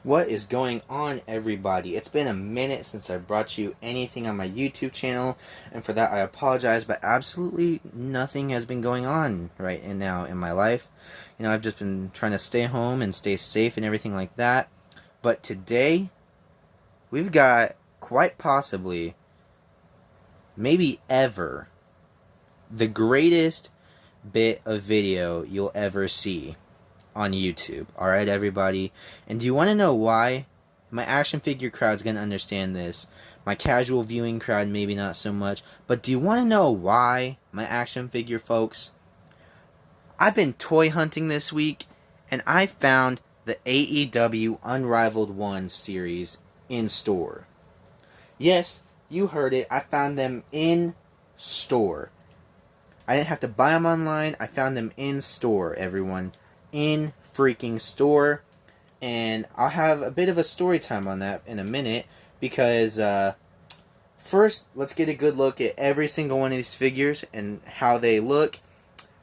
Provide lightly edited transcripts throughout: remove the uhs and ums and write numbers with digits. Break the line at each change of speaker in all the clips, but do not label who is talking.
What is going on, everybody? It's been a minute since I brought you anything on my YouTube channel, and for that I apologize, but absolutely nothing has been going on right now in my life. You know, I've just been trying to stay home and stay safe and everything like that. But today, we've got quite possibly, maybe ever, the greatest bit of video you'll ever see on YouTube. Alright, everybody? And do you want to know why? My action figure crowd's going to understand this. My casual viewing crowd, maybe not so much. But do you want to know why, my action figure folks? I've been toy hunting this week, and I found the AEW Unrivaled 1 series in store. Yes, you heard it. I found them in store. I didn't have to buy them online. I found them in store, everyone. In freaking store. And I'll have a bit of a story time on that in a minute, because first let's get a good look at every single one of these figures and how they look,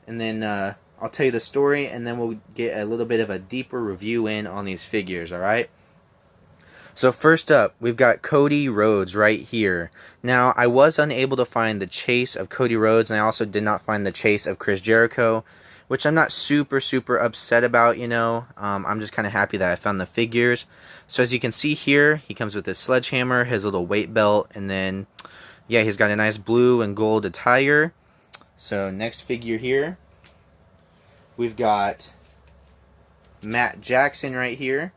and then I'll tell you the story, and then we'll get a little bit of a deeper review in on these figures. Alright, so first up, we've got Cody Rhodes right here. Now, I was unable to find the chase of Cody Rhodes, and I also did not find the chase of Chris Jericho, which I'm not super upset about, you know. I'm just kind of happy that I found the figures. So as you can see here, he comes with his sledgehammer, his little weight belt, and then, yeah, he's got a nice blue and gold attire. So next figure here, we've got Matt Jackson right here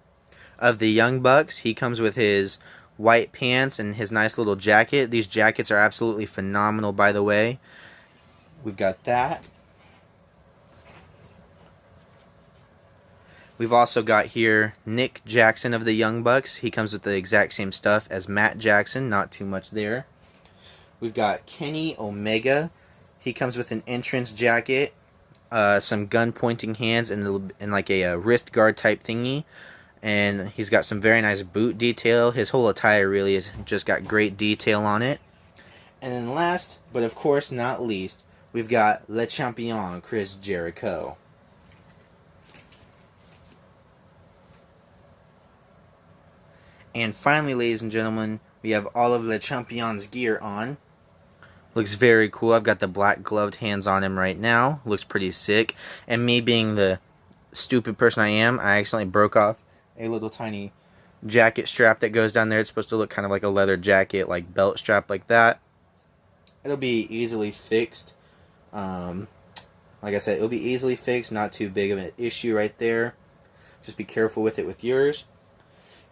of the Young Bucks. He comes with his white pants and his nice little jacket. These jackets are absolutely phenomenal, by the way. We've got that. We've also got here Nick Jackson of the Young Bucks. He comes with the exact same stuff as Matt Jackson, not too much there. We've got Kenny Omega. He comes with an entrance jacket, some gun pointing hands, and like a wrist guard type thingy. And he's got some very nice boot detail. His whole attire really has just got great detail on it. And then last, but of course not least, we've got Le Champion, Chris Jericho. And finally, ladies and gentlemen, we have all of Le Champion's gear on. Looks very cool. I've got the black gloved hands on him right now. Looks pretty sick. And me being the stupid person I am, I accidentally broke off a little tiny jacket strap that goes down there. It's supposed to look kind of like a leather jacket, like belt strap like that. It'll be easily fixed. Like I said, it'll be easily fixed. Not too big of an issue right there. Just be careful with it with yours.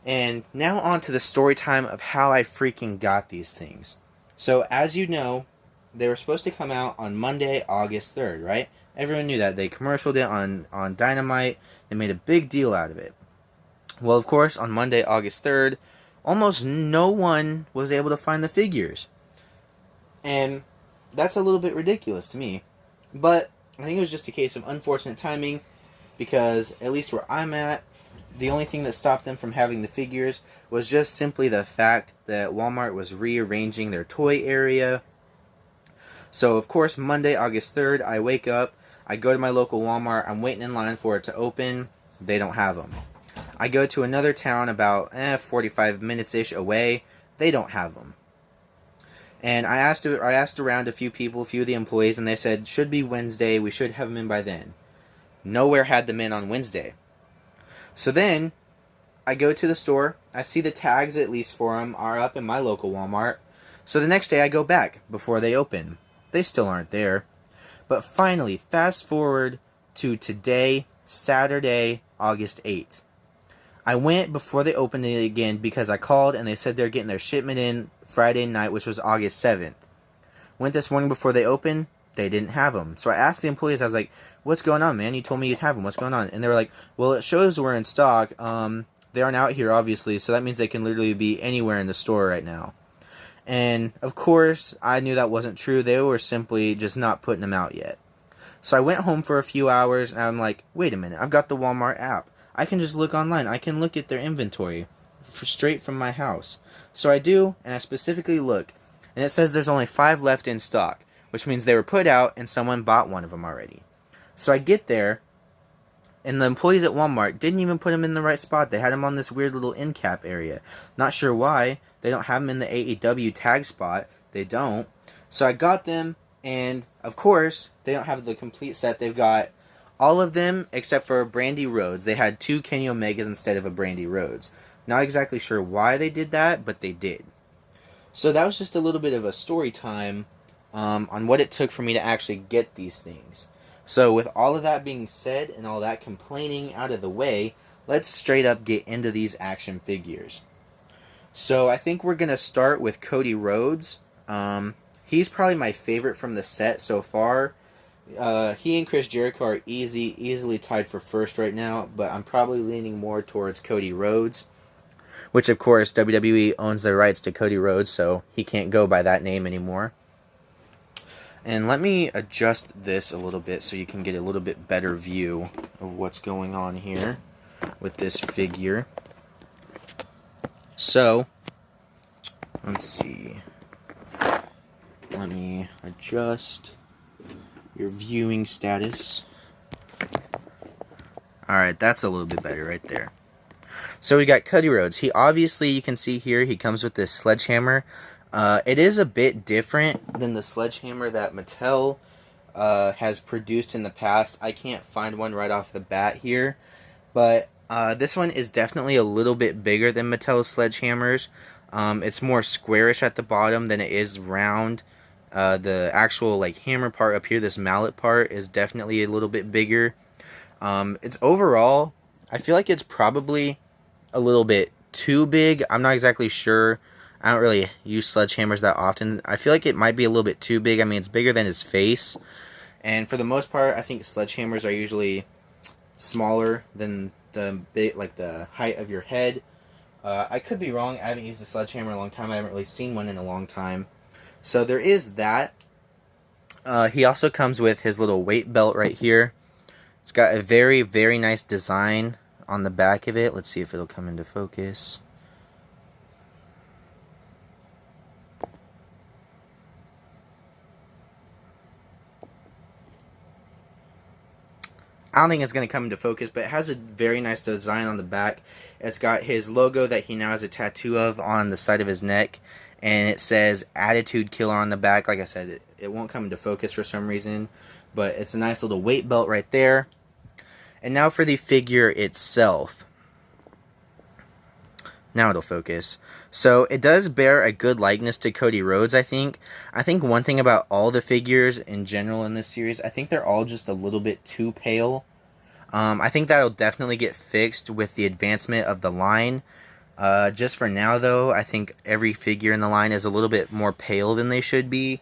And now on to the story time of how I freaking got these things. So as you know, they were supposed to come out on Monday, August 3rd, right? Everyone knew that. They commercialed it on Dynamite. They made a big deal out of it. Well, of course, on Monday, August 3rd, almost no one was able to find the figures. And that's a little bit ridiculous to me. But I think it was just a case of unfortunate timing, because at least where I'm at, the only thing that stopped them from having the figures was just simply the fact that Walmart was rearranging their toy area. So, of course, Monday, August 3rd, I wake up, I go to my local Walmart, I'm waiting in line for it to open, they don't have them. I go to another town about 45 minutes-ish away, they don't have them. And I asked around a few people, a few of the employees, and they said, should be Wednesday, we should have them in by then. Nowhere had them in on Wednesday. So then, I go to the store, I see the tags, at least for them, are up in my local Walmart. So the next day I go back, before they open. They still aren't there. But finally, fast forward to today, Saturday, August 8th. I went before they opened it again, because I called and they said they're getting their shipment in Friday night, which was August 7th. Went this morning before they opened. They didn't have them. So I asked the employees, I was like, what's going on, man? You told me you'd have them. What's going on? And they were like, well, it shows we're in stock. They aren't out here, obviously, so that means they can literally be anywhere in the store right now. And, of course, I knew that wasn't true. They were simply just not putting them out yet. So I went home for a few hours, and I'm like, wait a minute. I've got the Walmart app. I can just look online. I can look at their inventory straight from my house. So I do, and I specifically look. And it says there's only 5 left in stock, which means they were put out and someone bought one of them already. So I get there, And the employees at Walmart didn't even put him in the right spot. They had him on this weird little end cap area. Not sure why. They don't have him in the AEW tag spot. They don't. So I got them, and of course, they don't have the complete set. They've got all of them except for Brandy Rhodes. They had 2 Kenny Omegas instead of a Brandy Rhodes. Not exactly sure why they did that, but they did. So that was just a little bit of a story time on what it took for me to actually get these things. So with all of that being said and all that complaining out of the way, let's straight up get into these action figures. So I think we're going to start with Cody Rhodes. He's probably my favorite from the set so far. He and Chris Jericho are easily tied for first right now, but I'm probably leaning more towards Cody Rhodes. Which, of course, WWE owns the rights to Cody Rhodes, so he can't go by that name anymore. And let me adjust this a little bit so you can get a little bit better view of what's going on here with this figure. So, let's see. Let me adjust your viewing status. Alright, that's a little bit better right there. So we got Cody Rhodes. He obviously, you can see here, he comes with this sledgehammer. It is a bit different than the sledgehammer that Mattel has produced in the past. I can't find one right off the bat here, but this one is definitely a little bit bigger than Mattel's sledgehammers. It's more squarish at the bottom than it is round. The actual like hammer part up here, this mallet part, is definitely a little bit bigger. It's overall, I feel like it's probably a little bit too big. I'm not exactly sure. I don't really use sledgehammers that often. I feel like it might be a little bit too big. I mean, it's bigger than his face. And for the most part, I think sledgehammers are usually smaller than the height of your head. I could be wrong. I haven't used a sledgehammer in a long time. I haven't really seen one in a long time. So there is that. He also comes with his little weight belt right here. It's got a very, very nice design on the back of it. Let's see if it'll come into focus. I don't think it's going to come into focus, but it has a very nice design on the back. It's got his logo that he now has a tattoo of on the side of his neck, and it says Attitude Killer on the back. Like I said, it won't come into focus for some reason, but it's a nice little weight belt right there. And now for the figure itself. Now it'll focus. So it does bear a good likeness to Cody Rhodes, I think. I think one thing about all the figures in general in this series, I think they're all just a little bit too pale. I think that'll definitely get fixed with the advancement of the line. Just for now, though, I think every figure in the line is a little bit more pale than they should be.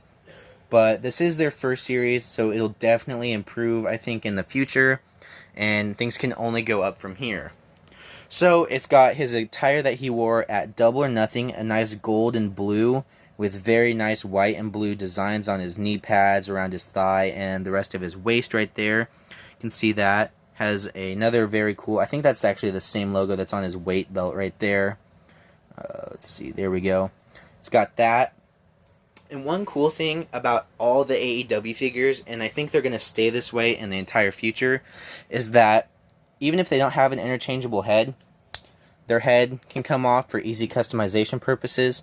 But this is their first series, so it'll definitely improve, I think, in the future. And things can only go up from here. So it's got his attire that he wore at Double or Nothing, a nice gold and blue with very nice white and blue designs on his knee pads, around his thigh, and the rest of his waist right there. You can see that. Has another very cool, I think that's actually the same logo that's on his weight belt right there. Let's see, there we go. It's got that. And one cool thing about all the AEW figures, and I think they're going to stay this way in the entire future, is that even if they don't have an interchangeable head, their head can come off for easy customization purposes.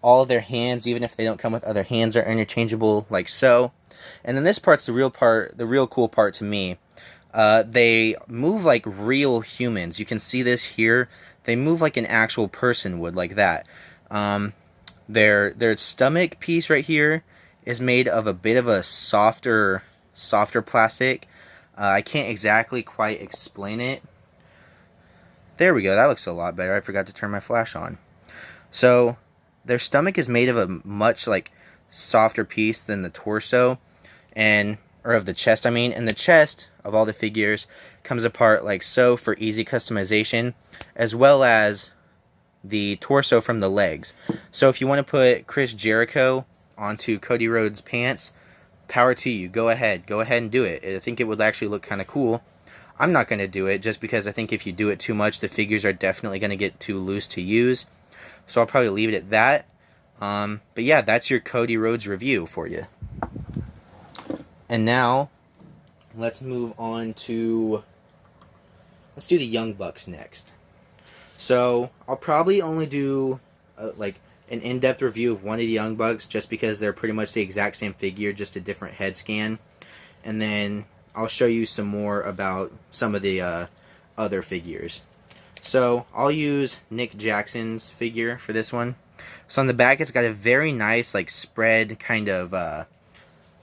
All of their hands, even if they don't come with other hands, are interchangeable like so. And then this part's the real cool part to me. They move like real humans. You can see this here. They move like an actual person would, like that. Their stomach piece right here is made of a bit of a softer plastic. I can't exactly quite explain it. There we go. That looks a lot better. I forgot to turn my flash on. So their stomach is made of a much like softer piece than the torso, or of the chest, I mean. And the chest of all the figures comes apart like so for easy customization, as well as the torso from the legs. So if you want to put Chris Jericho onto Cody Rhodes' pants, power to you. Go ahead and do it. I think it would actually look kind of cool. I'm not going to do it just because I think if you do it too much, the figures are definitely going to get too loose to use. So I'll probably leave it at that. But yeah, that's your Cody Rhodes review for you. And now, let's move on to let's do the Young Bucks next. So I'll probably only do like an in-depth review of one of the Young Bucks just because they're pretty much the exact same figure, just a different head scan. And then I'll show you some more about some of the other figures. So I'll use Nick Jackson's figure for this one. So on the back it's got a very nice like spread kind of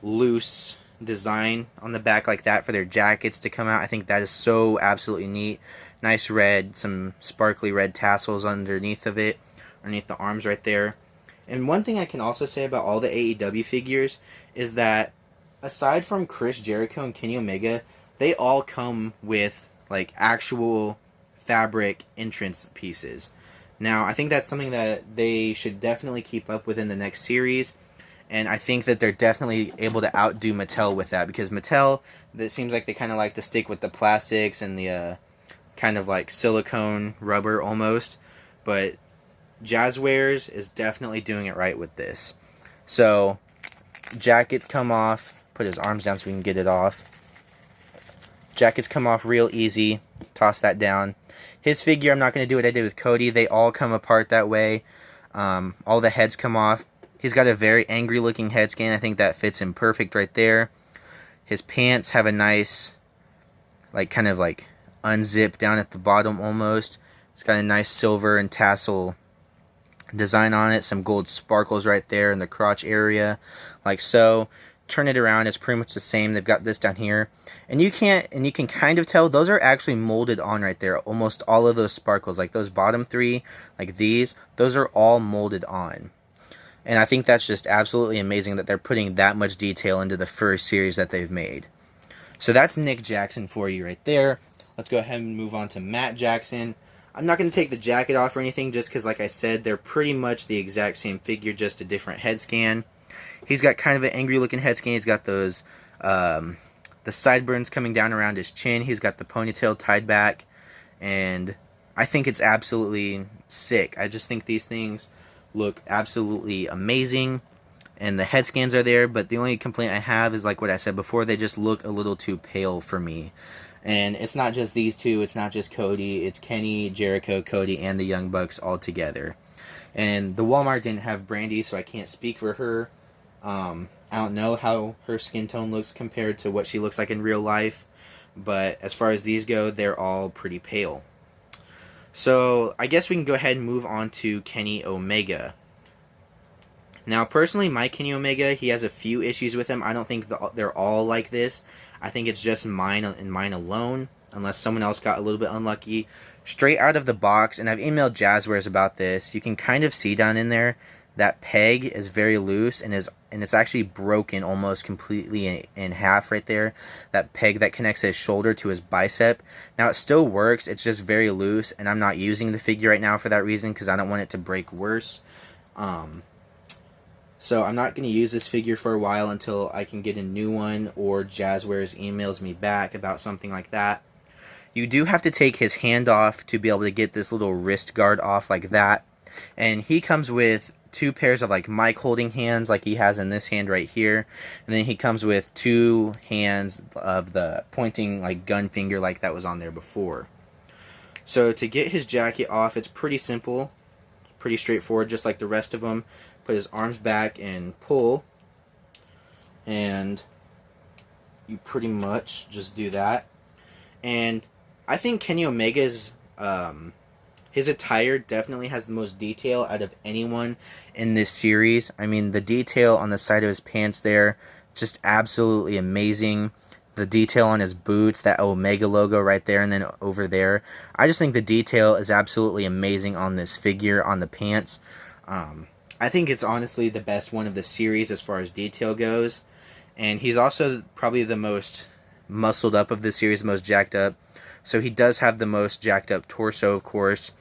loose design on the back like that for their jackets to come out. I think that is so absolutely neat. Nice red, some sparkly red tassels underneath of it, underneath the arms right there. And one thing I can also say about all the AEW figures is that aside from Chris Jericho and Kenny Omega, they all come with like actual fabric entrance pieces. Now, I think that's something that they should definitely keep up with in the next series. And I think that they're definitely able to outdo Mattel with that, because Mattel, it seems like they kind of like to stick with the plastics and the kind of like silicone rubber almost. But Jazzwares is definitely doing it right with this. So, jackets come off. Put his arms down so we can get it off. Jackets come off real easy. Toss that down. His figure, I'm not going to do what I did with Cody. They all come apart that way. All the heads come off. He's got a very angry looking head scan. I think that fits him perfect right there. His pants have a nice, like kind of like unzip down at the bottom almost. It's got a nice silver and tassel design on it. Some gold sparkles right there in the crotch area, like so. Turn it around, it's pretty much the same. They've got this down here, and you can kind of tell those are actually molded on right there. Almost all of those sparkles, like those bottom three, like these, those are all molded on. And I think that's just absolutely amazing that they're putting that much detail into the first series that they've made. So that's Nick Jackson for you right there. Let's go ahead and move on to Matt Jackson. I'm not going to take the jacket off or anything just because, like I said, they're pretty much the exact same figure, just a different head scan. He's got kind of an angry looking head scan. He's got those, the sideburns coming down around his chin. He's got the ponytail tied back. And I think it's absolutely sick. I just think these things look absolutely amazing. And the head scans are there, but the only complaint I have is like what I said before, they just look a little too pale for me. And it's not just these two, it's not just Cody, it's Kenny, Jericho, Cody, and the Young Bucks all together. And the Walmart didn't have Brandy, so I can't speak for her. I don't know how her skin tone looks compared to what she looks like in real life, but as far as these go, they're all pretty pale. So I guess we can go ahead and move on to Kenny Omega. Now, personally, my Kenny Omega, he has a few issues with him. I don't think they're all like this. I think it's just mine and mine alone, unless someone else got a little bit unlucky. Straight out of the box, and I've emailed Jazzwares about this, you can kind of see down in there that peg is very loose and it's actually broken almost completely in half right there. That peg that connects his shoulder to his bicep. Now, it still works, it's just very loose, and I'm not using the figure right now for that reason because I don't want it to break worse. So I'm not going to use this figure for a while until I can get a new one or Jazzwares emails me back about something like that. You do have to take his hand off to be able to get this little wrist guard off like that. And he comes with two pairs of like mic holding hands like he has in this hand right here. And then he comes with two hands of the pointing like gun finger like that was on there before. So to get his jacket off, it's pretty simple. Pretty straightforward, just like the rest of them. Put his arms back and pull, and you pretty much just do that. And I think Kenny Omega's his attire definitely has the most detail out of anyone in this series. I mean, the detail on the side of his pants there, just absolutely amazing. The detail on his boots, that Omega logo right there, and then over there. I just think the detail is absolutely amazing on this figure, on the pants. I think it's honestly the best one of the series as far as detail goes. And he's also probably the most muscled up of the series, the most jacked up. So he does have the most jacked up torso, of course.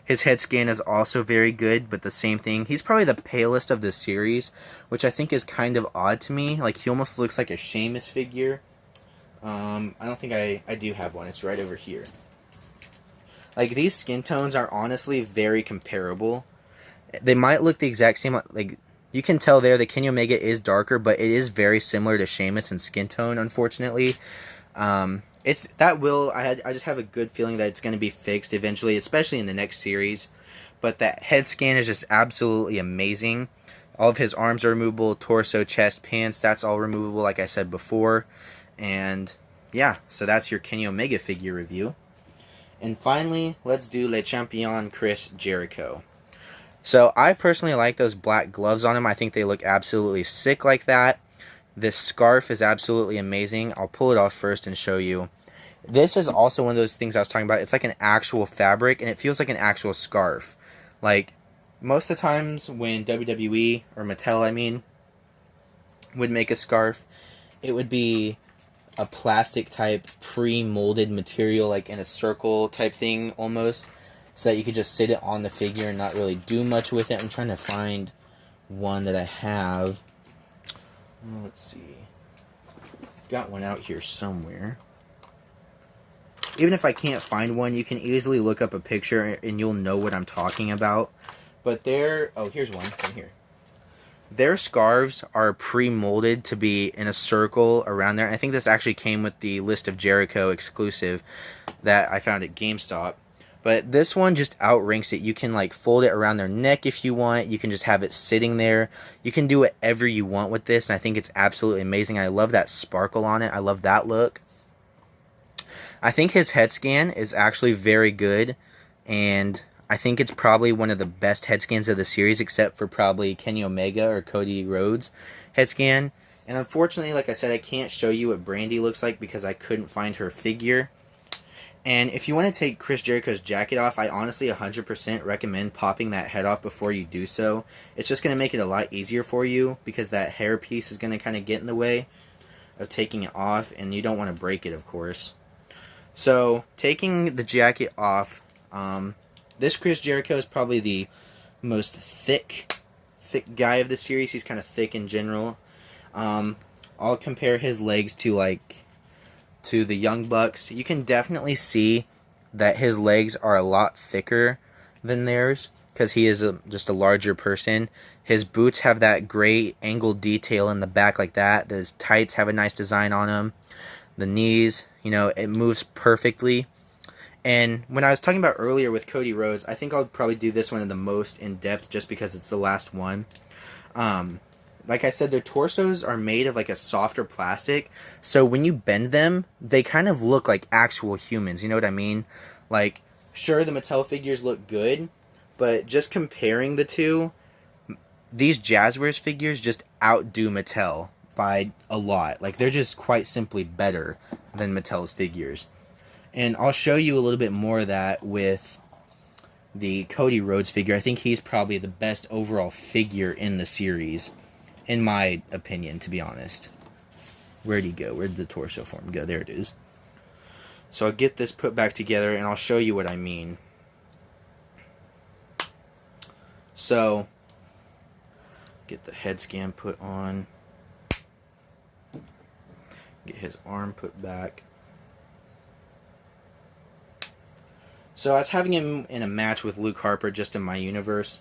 His head scan is also very good, but the same thing. He's probably the palest of the series, which I think is kind of odd to me. Like, he almost looks like a Sheamus figure. I don't think I do have one. It's right over here. Like, these skin tones are honestly very comparable. They might look the exact same, like, you can tell there the Kenny Omega is darker, but it is very similar to Sheamus in skin tone, unfortunately. it's that will I just have a good feeling that it's going to be fixed eventually, especially in the next series. But that head scan is just absolutely amazing. All of his arms are removable, torso, chest, pants, that's all removable like I said before. And yeah, so that's your Kenny Omega figure review. And finally, let's do Le Champion Chris Jericho. So I personally like those black gloves on him. I think they look absolutely sick like that. This scarf is absolutely amazing. I'll pull it off first and show you. This is also one of those things I was talking about. It's like an actual fabric, and it feels like an actual scarf. Like, most of the times when WWE, or Mattel I mean, would make a scarf, it would be a plastic type pre-molded material, like in a circle type thing almost, so that you could just sit it on the figure and not really do much with it. I'm trying to find one that I have. Let's see. I've got one out here somewhere. Even if I can't find one, you can easily look up a picture and you'll know what I'm talking about. But oh, here's one right here. Their scarves are pre-molded to be in a circle around there. I think this actually came with the List of Jericho exclusive that I found at GameStop. But this one just outranks it. You can like fold it around their neck if you want. You can just have it sitting there. You can do whatever you want with this, and I think it's absolutely amazing. I love that sparkle on it. I love that look. I think his head scan is actually very good, and I think it's probably one of the best head scans of the series, except for probably Kenny Omega or Cody Rhodes head scan. And unfortunately, like I said, I can't show you what Brandy looks like because I couldn't find her figure. And if you want to take Chris Jericho's jacket off, I honestly 100% recommend popping that head off before you do so. It's just going to make it a lot easier for you because that hair piece is going to kind of get in the way of taking it off, and you don't want to break it, of course. So, taking the jacket off, this Chris Jericho is probably the most thick guy of the series. He's kind of thick in general. I'll compare his legs to the Young Bucks. You can definitely see that his legs are a lot thicker than theirs because he is just a larger person. His boots have that great angled detail in the back like that. His tights have a nice design on them. The knees, it moves perfectly. And when I was talking about earlier with Cody Rhodes, I think I'll probably do this one the most in depth just because it's the last one. Like I said, their torsos are made of like a softer plastic, so when you bend them, they kind of look like actual humans, you know what I mean? Like, sure, the Mattel figures look good, but just comparing the two, these Jazzwares figures just outdo Mattel by a lot. Like, they're just quite simply better than Mattel's figures. And I'll show you a little bit more of that with the Cody Rhodes figure. I think he's probably the best overall figure in the series, in my opinion, to be honest. Where'd he go? Where'd the torso form go? There it is. So I'll get this put back together and I'll show you what I mean. So, get the head scan put on. Get his arm put back. So I was having him in a match with Luke Harper just in my universe.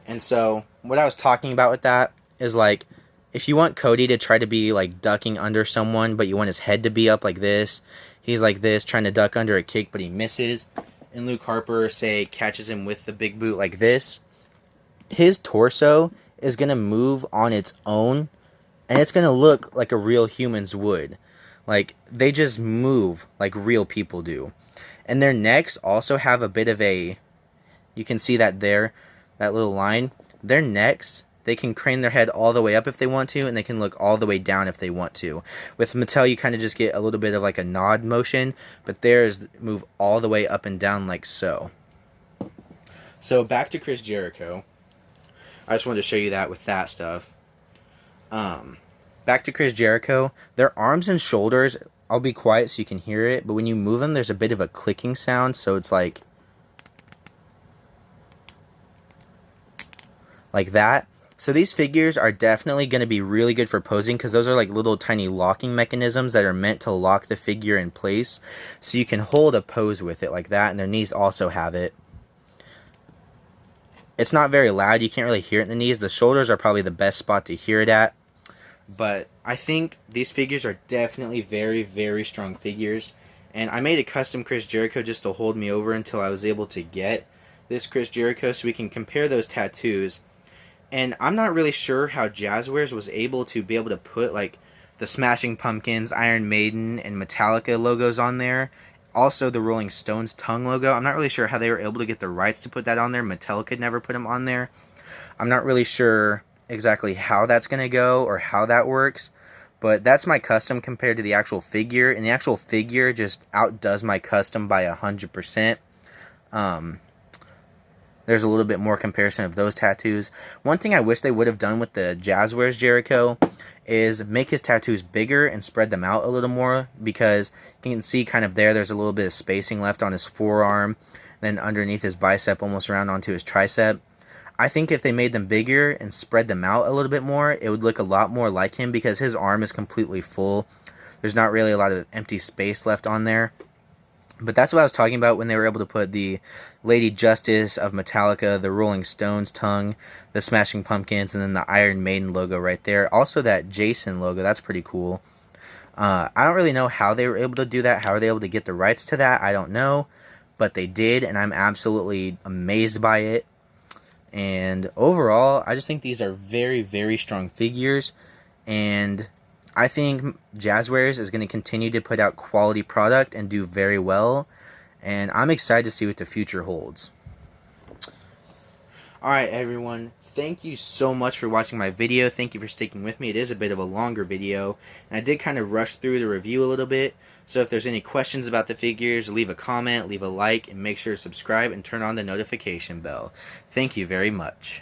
And so, what I was talking about with that is like, if you want Cody to try to be like ducking under someone, but you want his head to be up like this, he's like this, trying to duck under a kick, but he misses, and Luke Harper, say, catches him with the big boot like this, his torso is going to move on its own, and it's going to look like a real human's would. Like, they just move like real people do. And their necks also have a bit of a, you can see that there, that little line. Their necks, they can crane their head all the way up if they want to, and they can look all the way down if they want to. With Mattel, you kind of just get a little bit of like a nod motion, but theirs move all the way up and down like so. So back to Chris Jericho. I just wanted to show you that with that stuff. Back to Chris Jericho. Their arms and shoulders, I'll be quiet so you can hear it, but when you move them, there's a bit of a clicking sound, so it's like that. So these figures are definitely going to be really good for posing because those are like little tiny locking mechanisms that are meant to lock the figure in place, so you can hold a pose with it like that, and their knees also have it. It's not very loud, you can't really hear it in the knees. The shoulders are probably the best spot to hear it at. But I think these figures are definitely very, very strong figures. And I made a custom Chris Jericho just to hold me over until I was able to get this Chris Jericho so we can compare those tattoos. And I'm not really sure how Jazzwares was able to put like the Smashing Pumpkins, Iron Maiden, and Metallica logos on there. Also the Rolling Stones tongue logo. I'm not really sure how they were able to get the rights to put that on there. Metallica never put them on there. I'm not really sure exactly how that's going to go or how that works. But that's my custom compared to the actual figure. And the actual figure just outdoes my custom by 100%. There's a little bit more comparison of those tattoos. One thing I wish they would have done with the Jazzwares Jericho is make his tattoos bigger and spread them out a little more, because you can see kind of there's a little bit of spacing left on his forearm, then underneath his bicep almost around onto his tricep. I think if they made them bigger and spread them out a little bit more, it would look a lot more like him, because his arm is completely full. There's not really a lot of empty space left on there. But that's what I was talking about when they were able to put the Lady Justice of Metallica, the Rolling Stones tongue, the Smashing Pumpkins, and then the Iron Maiden logo right there. Also that Jason logo, that's pretty cool. I don't really know how they were able to do that. How are they able to get the rights to that? I don't know. But they did, and I'm absolutely amazed by it. And overall, I just think these are very, very strong figures. And I think Jazzwares is going to continue to put out quality product and do very well. And I'm excited to see what the future holds. Alright everyone, thank you so much for watching my video. Thank you for sticking with me. It is a bit of a longer video, and I did kind of rush through the review a little bit. So if there's any questions about the figures, leave a comment, leave a like, and make sure to subscribe and turn on the notification bell. Thank you very much.